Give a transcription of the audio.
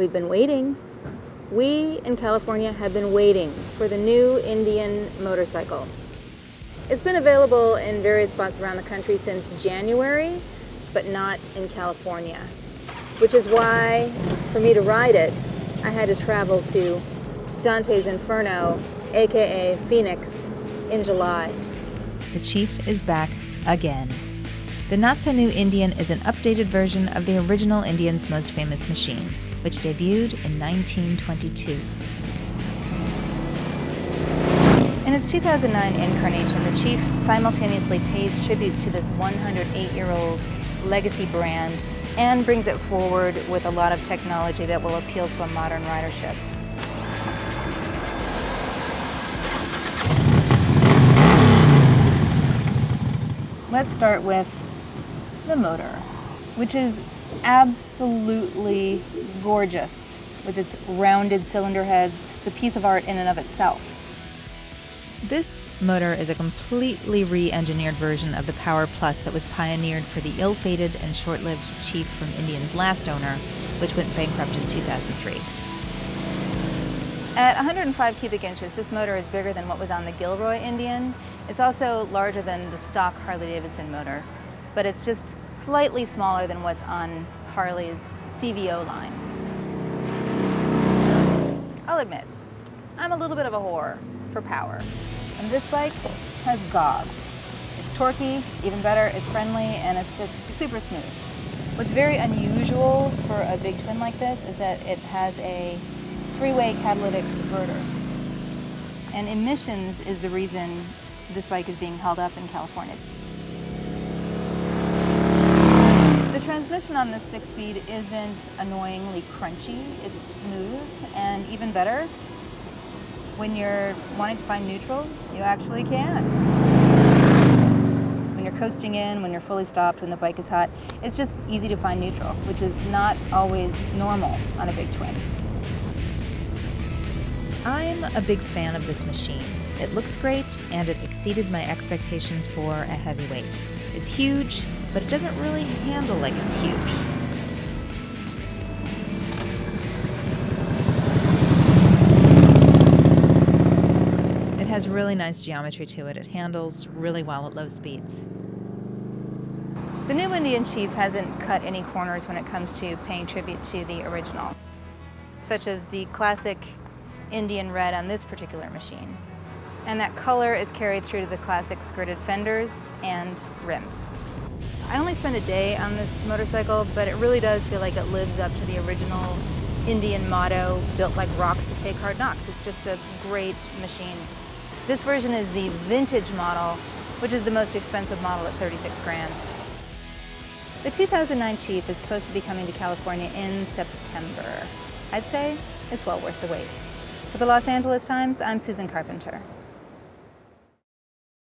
We've been waiting. We in California have been waiting for the new Indian motorcycle. It's been available in various spots around the country since January, but not in California, which is why, for me to ride it, I had to travel to Dante's Inferno, aka Phoenix, in July. The Chief is back again. The not-so-new Indian is an updated version of the original Indian's most famous machine, which debuted in 1922. In its 2009 incarnation, the Chief simultaneously pays tribute to this 108-year-old legacy brand and brings it forward with a lot of technology that will appeal to a modern ridership. Let's start with the motor, which is absolutely gorgeous with its rounded cylinder heads. It's a piece of art in and of itself. This motor is a completely re-engineered version of the Power Plus that was pioneered for the ill-fated and short-lived Chief from Indian's last owner, which went bankrupt in 2003. At 105 cubic inches, this motor is bigger than what was on the Gilroy Indian. It's also larger than the stock Harley-Davidson motor, but it's just slightly smaller than what's on Harley's CVO line. I'll admit, I'm a little bit of a whore for power. And this bike has gobs. It's torquey, even better, it's friendly, and it's just super smooth. What's very unusual for a big twin like this is that it has a three-way catalytic converter. And emissions is the reason this bike is being held up in California. The transmission on this 6-speed isn't annoyingly crunchy, it's smooth, and even better, when you're wanting to find neutral, you actually can. When you're coasting in, when you're fully stopped, when the bike is hot, it's just easy to find neutral, which is not always normal on a big twin. I'm a big fan of this machine. It looks great, and it exceeded my expectations for a heavyweight. It's huge, but it doesn't really handle like it's huge. It has really nice geometry to it. It handles really well at low speeds. The new Indian Chief hasn't cut any corners when it comes to paying tribute to the original, such as the classic Indian red on this particular machine. And that color is carried through to the classic skirted fenders and rims. I only spent a day on this motorcycle, but it really does feel like it lives up to the original Indian motto, built like rocks to take hard knocks. It's just a great machine. This version is the vintage model, which is the most expensive model at 36 grand. The 2009 Chief is supposed to be coming to California in September. I'd say it's well worth the wait. For the Los Angeles Times, I'm Susan Carpenter.